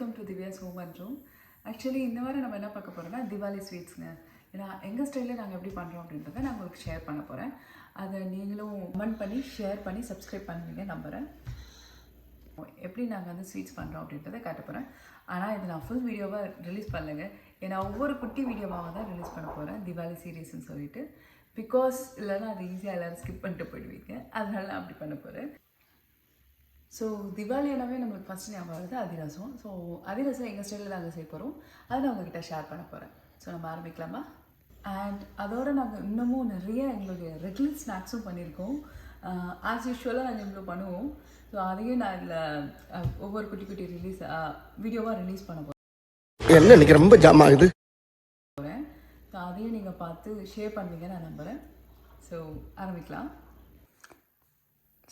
Welcome to Divya's home and room. Actually இந்த வாரம் நம்ம என்ன பார்க்க போகிறோம்னா திவாலி ஸ்வீட்ஸுங்க. ஏன்னா எங்கள் ஸ்டைலில் நாங்கள் எப்படி பண்ணுறோம் அப்படின்றத நான் உங்களுக்கு ஷேர் பண்ண போகிறேன். அதை நீங்களும் கமெண்ட் பண்ணி ஷேர் பண்ணி சப்ஸ்கிரைப் பண்ணுவீங்க நம்புகிறேன். எப்படி நாங்கள் வந்து ஸ்வீட்ஸ் பண்ணுறோம் அப்படின்றத காட்ட போகிறேன். ஆனால் இது நான் ஃபுல் வீடியோவாக ரிலீஸ் பண்ணலைங்க. ஏன்னா ஒவ்வொரு குட்டி வீடியோவாக தான் ரிலீஸ் பண்ண போகிறேன் திவாலி சீரீஸ்ன்னு சொல்லிட்டு. பிகாஸ் இல்லைன்னா அது ஈஸியாக எல்லோரும் ஸ்கிப் பண்ணிட்டு போயிடுவீங்க. அதனால நான் அப்படி பண்ண போகிறேன். ஸோ திவாலியானவே நம்மளுக்கு ஃபஸ்ட் ஞாபகம் வருது அதிரசம். ஸோ அதிரசம் எங்கள் ஸ்டைலில் நாங்கள் செய்ய போகிறோம். அதை நான் உங்ககிட்ட ஷேர் பண்ண போகிறேன். ஸோ நம்ம ஆரம்பிக்கலாமா? அண்ட் அதோடு நாங்கள் இன்னமும் நிறைய எங்களுடைய ரெகுலர் ஸ்நாக்ஸும் பண்ணியிருக்கோம். ஆஸ் யூஷுவலாக நாங்கள் இவ்வளோ பண்ணுவோம். ஸோ அதையும் நான் இதில் ஒவ்வொரு குட்டி குட்டி வீடியோவாக ரிலீஸ் பண்ண போகிறேன். என்ன இன்னைக்கு ரொம்ப ஜாம் ஆகுது. ஸோ அதையும் நீங்கள் பார்த்து ஷேர் பண்ணுவீங்க நான் நம்புகிறேன். ஸோ ஆரம்பிக்கலாம்.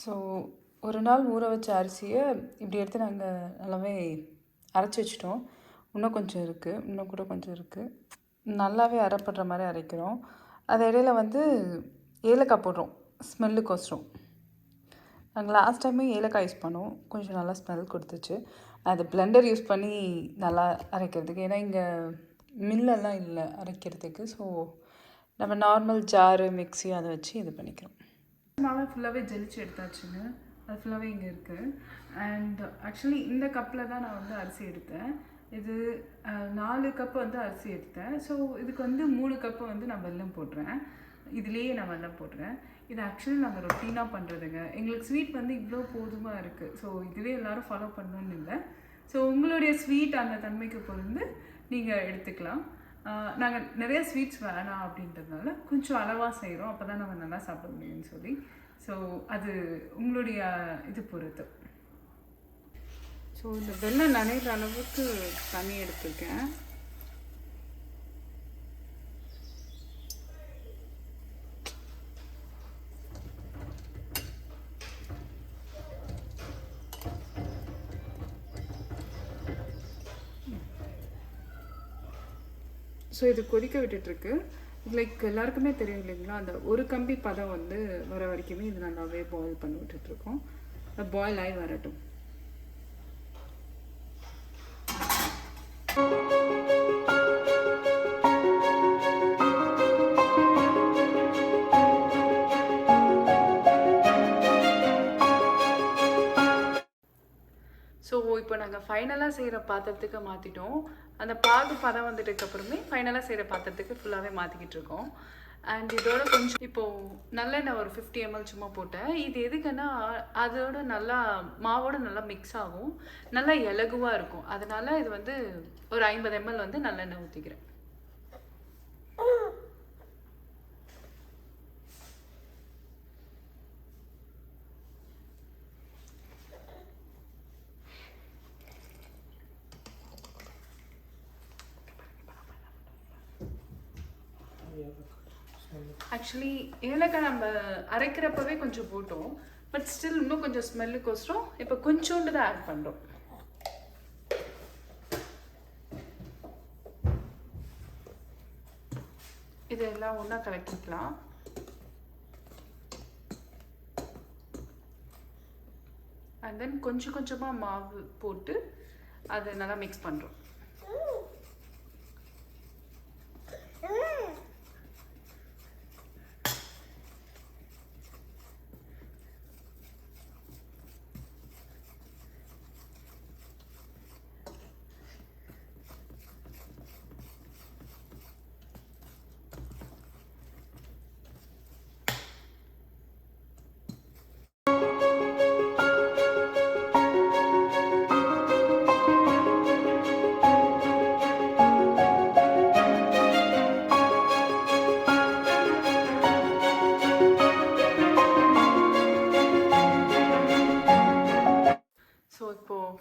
ஸோ ஒரு நாள் ஊற வச்ச அரிசியை இப்படி எடுத்து நாங்கள் நல்லாவே அரைச்சி வச்சிட்டோம். இன்னும் கொஞ்சம் இருக்குது, இன்னும் கூட கொஞ்சம் இருக்குது. நல்லாவே அரைப்படுற மாதிரி அரைக்கிறோம். அது இடையில வந்து ஏலக்காய் போடுறோம் ஸ்மெல்லுக்கோசரம். நாங்கள் லாஸ்ட் டைமே ஏலக்காய் யூஸ் பண்ணோம், கொஞ்சம் நல்லா ஸ்மெல் கொடுத்துச்சு. அது பிளெண்டர் யூஸ் பண்ணி நல்லா அரைக்கிறதுக்கு, ஏன்னா இங்கே மில்லெல்லாம் இல்லை அரைக்கிறதுக்கு. ஸோ நம்ம நார்மல் ஜாரு மிக்ஸி அதை வச்சு இது பண்ணிக்கிறோம். நல்லா ஃபுல்லாகவே ஜெலிச்சு எடுத்தாச்சுங்க. அது ஃபுல்லாகவே இங்கே இருக்குது. அண்ட் ஆக்சுவலி இந்த கப்பில் தான் நான் வந்து அரிசி எடுத்தேன். இது 4 கப்பு வந்து அரிசி எடுத்தேன். ஸோ இதுக்கு வந்து 3 கப்பு வந்து நான் வெல்லம் போடுறேன். இதுலேயே நான் வெல்லம் போடுறேன். இது ஆக்சுவலி நாங்கள் ரொட்டீனாக பண்ணுறதுங்க. எங்களுக்கு ஸ்வீட் வந்து இவ்வளோ போதுமாக இருக்குது. ஸோ இதுவே எல்லோரும் ஃபாலோ பண்ணணுன்னு இல்லை. ஸோ உங்களுடைய ஸ்வீட் அந்த தன்மைக்கு பொறுத்து நீங்கள் எடுத்துக்கலாம். நாங்கள் நிறைய ஸ்வீட்ஸ் வேணாம் அப்படின்றதுனால கொஞ்சம் அளவாக செய்கிறோம். அப்போ தான் நம்ம நல்லா சாப்பிட முடியும்னு சொல்லி. ஸோ அது உங்களுடைய இது பொறுத்து. ஸோ இந்த வெல்லம் நனைகிற அளவுக்கு தண்ணி எடுத்துருக்கேன். ஸோ இது கொதிக்க விட்டுட்டுருக்கு. லைக் எல்லாருக்குமே தெரியும் இல்லைங்களா, அந்த ஒரு கம்பி பதம் வந்து வர வரைக்குமே இது நல்லாவே பாயில் பண்ணி விட்டுட்ருக்கோம். பாயில் ஆகி வரட்டும். ஸோ இப்போ நாங்கள் ஃபைனலாக செய்கிற பாத்திரத்துக்கு மாற்றிட்டோம். அந்த பாகு பதம் வந்துட்டுக்கப்புறமே ஃபைனலாக செய்கிற பாத்திரத்துக்கு ஃபுல்லாகவே மாற்றிக்கிட்டு இருக்கோம். அண்ட் இதோட கொஞ்சம் இப்போது நல்லெண்ணெய் ஒரு 50 ml சும்மா போட்டேன். இது எதுக்குன்னா அதோட நல்லா மாவோடு நல்லா மிக்ஸ் ஆகும், நல்லா இலகுவாக இருக்கும். அதனால் இது வந்து ஒரு 50 ml வந்து நல்லெண்ணெய் ஊற்றிக்கிறேன். ஆக்சுவலி ஏலக்காய் நம்ம அரைக்கிறப்பவே கொஞ்சம் போட்டோம். பட் ஸ்டில் இன்னும் கொஞ்சம் ஸ்மெல்லுக்கோசரம் இப்போ கொஞ்சோண்டு தான் ஆட் பண்ணுறோம். இதெல்லாம் ஒன்றா கலக்கிக்கலாம். அண்ட் தென் கொஞ்சம் கொஞ்சமாக மாவு போட்டு அதை நல்லா மிக்ஸ் பண்ணுறோம்.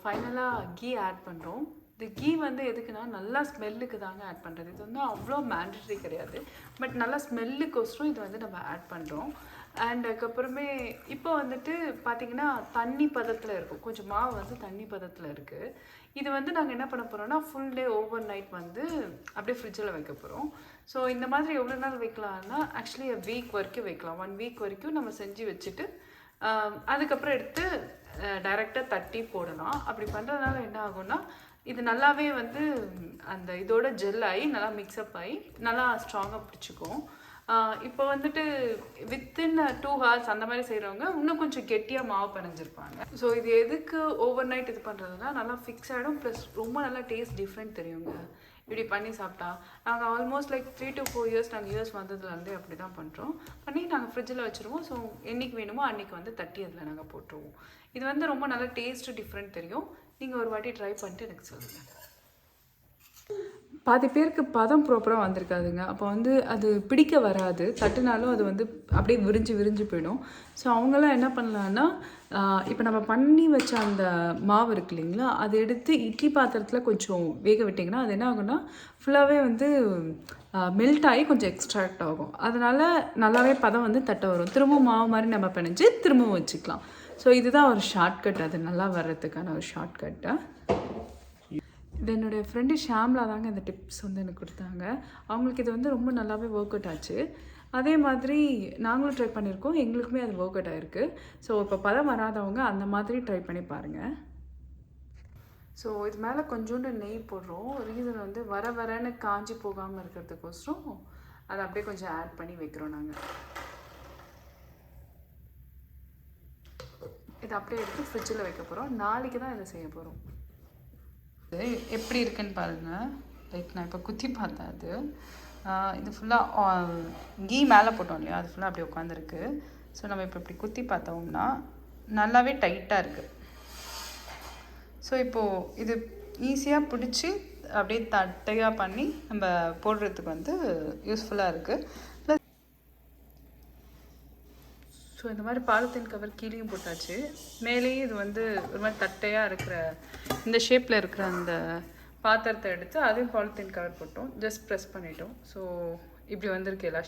ஃபைனலாக கீ ஆட் பண்ணுறோம். இந்த கீ வந்து எதுக்குன்னா நல்லா ஸ்மெல்லுக்கு தாங்க ஆட் பண்ணுறது. இது வந்து அவ்வளோ மேண்டட்ரி கிடையாது, பட் நல்லா ஸ்மெல்லுக்கோசரம் இது வந்து நம்ம ஆட் பண்ணுறோம். அண்ட் அதுக்கப்புறமே இப்போ வந்துட்டு பார்த்திங்கன்னா தண்ணி பதத்தில் இருக்கும், கொஞ்சம் மாவு வந்து தண்ணி பதத்தில் இருக்குது. இது வந்து நாங்கள் என்ன பண்ண போகிறோம்னா ஃபுல் டே ஓவர் நைட் வந்து அப்படியே ஃப்ரிட்ஜில் வைக்க போகிறோம். ஸோ இந்த மாதிரி எவ்வளோ நாள் வைக்கலாம்னா ஆக்சுவலி வீக் வரைக்கும் வைக்கலாம். 1 வீக் வரைக்கும் நம்ம செஞ்சு வச்சுட்டு அதுக்கப்புறம் எடுத்து டைரெக்டாக தட்டி போடலாம். அப்படி பண்ணுறதுனால என்ன ஆகும்னா இது நல்லாவே வந்து அந்த இதோட ஜெல் ஆகி நல்லா மிக்ஸ்அப் ஆகி நல்லா ஸ்ட்ராங்காக பிடிச்சிக்கும். இப்போ வந்துட்டு வித்தின் 2 hours அந்த மாதிரி செய்கிறவங்க இன்னும் கொஞ்சம் கெட்டியாக மாவு பிணைஞ்சிருப்பாங்க. ஸோ இது எதுக்கு ஓவர் நைட் இது பண்ணுறதுனா நல்லா ஃபிக்ஸ் ஆகிடும், ப்ளஸ் ரொம்ப நல்லா டேஸ்ட் டிஃப்ரெண்ட் தெரியுங்க இப்படி பண்ணி சாப்பிட்டா. நாங்கள் ஆல்மோஸ்ட் லைக் 3 to 4 years நாங்கள் யூஎஸ் வந்ததுலேருந்தே அப்படி தான் பண்ணுறோம். பண்ணி நாங்கள் ஃப்ரிட்ஜில் வச்சுருவோம். ஸோ என்றைக்கு வேணுமோ அன்றைக்கி வந்து தட்டி அதில் நாங்கள் போட்டுருவோம். இது வந்து ரொம்ப நல்லா டேஸ்ட்டு டிஃப்ரெண்ட் தெரியும். நீங்கள் ஒரு வாட்டி ட்ரை பண்ணிட்டு எனக்கு சொல்லுங்கள். பாதி பேருக்கு பதம் ப்ராப்பராக வந்திருக்காதுங்க. அப்போ வந்து அது பிடிக்க வராது, தட்டுனாலும் அது வந்து அப்படியே விரிஞ்சு போயிடும். ஸோ அவங்களாம் என்ன பண்ணலான்னா, இப்போ நம்ம பண்ணி வச்ச அந்த மாவு இருக்கு இல்லைங்களா, அதை எடுத்து இட்லி பாத்திரத்தில் கொஞ்சம் வேக விட்டிங்கன்னா அது என்ன ஆகும்னா ஃபுல்லாகவே வந்து மெல்ட் ஆகி கொஞ்சம் எக்ஸ்ட்ராக்ட் ஆகும். அதனால் நல்லாவே பதம் வந்து தட்ட வரும். திரும்பவும் மாவு மாதிரி நம்ம பிணைஞ்சு திரும்பவும் வச்சுக்கலாம். ஸோ இதுதான் ஒரு ஷார்ட்கட், அது நல்லா வர்றதுக்கான ஒரு ஷார்ட்கட்டு. இது என்னுடைய ஃப்ரெண்டு ஷாம்லா தாங்க இந்த டிப்ஸ் வந்து எனக்கு கொடுத்தாங்க. அவங்களுக்கு இது வந்து ரொம்ப நல்லாவே ஒர்க் அவுட் ஆச்சு. அதே மாதிரி நாங்களும் ட்ரை பண்ணியிருக்கோம், எங்களுக்குமே அது ஒர்க் அவுட் ஆகிருக்கு. ஸோ இப்போ பதம் வராதவங்க அந்த மாதிரி ட்ரை பண்ணி பாருங்கள். ஸோ இது மேலே கொஞ்சோண்டு நெய் போடுறோம். ரீசன் வந்து வரன்னு காஞ்சி போகாமல் இருக்கிறதுக்கோசரம் அதை அப்படியே கொஞ்சம் ஆட் பண்ணி வைக்கிறோம் நாங்கள். இதை அப்படியே எடுத்து ஃப்ரிட்ஜில் வைக்க போகிறோம். நாளைக்கு தான் இதை செய்ய போகிறோம். எப்படி இருக்குன்னு பாருங்கள். லைக் நான் இப்போ குத்தி பார்த்தேன். அது இது ஃபுல்லாக கீ மேலே போட்டோம் இல்லையா, அது ஃபுல்லாக அப்படியே உட்காந்துருக்கு. ஸோ நம்ம இப்போ இப்படி குத்தி பார்த்தோம்னா நல்லாவே டைட்டாக இருக்குது. ஸோ இப்போது இது ஈஸியாக பிடிச்சி அப்படியே தட்டையாக பண்ணி நம்ம போடுறதுக்கு வந்து யூஸ்ஃபுல்லாக இருக்குது. ஸோ இந்த மாதிரி பாலித்தீன் கவர் கீழேயும் போட்டாச்சு. மேலேயும் இது வந்து ஒரு மாதிரி தட்டையாக இருக்கிற இந்த ஷேப்பில் இருக்கிற அந்த பாத்திரத்தை எடுத்து அதையும் பாலித்தீன் கவர் போட்டோம். ஜஸ்ட் ப்ரெஸ் பண்ணிட்டோம். ஸோ இப்படி வந்திருக்கு எல்லா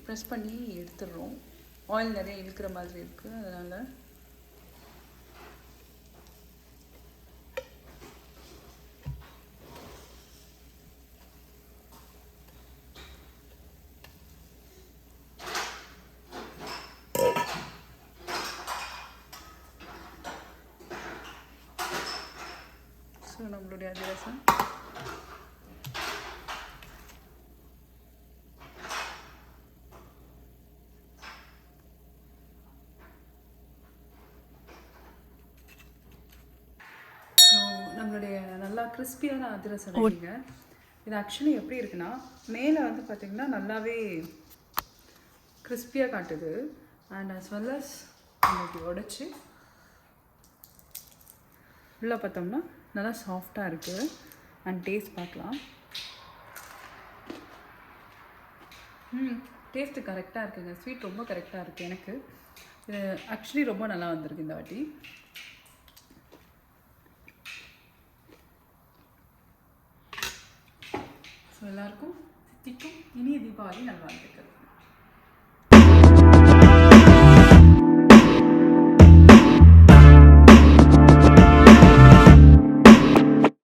ப்ரெஸ் பண்ணி எடுத்துடுறோம். ஆயில் நிறைய இழுக்கிற மாதிரி இருக்குது, அதனால் ஸோ நம்மளுடைய அதிரசம் நம்மளுடைய நல்லா கிறிஸ்பியான அதிரசம் ரெடிங்க. இது ஆக்சுவலி எப்படி இருக்குன்னா, மேலே வந்து பார்த்திங்கன்னா நல்லாவே கிறிஸ்பியாக காட்டுது. அண்ட் அஸ் வெல் அஸ் நம்ம உடைச்சி உள்ளே பார்த்தோம்னா நல்லா சாஃப்டாக இருக்குது. அண்ட் டேஸ்ட் பார்க்கலாம். டேஸ்ட்டு கரெக்டாக இருக்குங்க. ஸ்வீட் ரொம்ப கரெக்டாக இருக்குது. எனக்கு இது ஆக்சுவலி ரொம்ப நல்லா வந்திருக்கு இந்த வாட்டி. ஸோ எல்லாருக்கும் சித்திக்கும் இனிய தீபாவளி நல்வாழ்த்துக்கள்.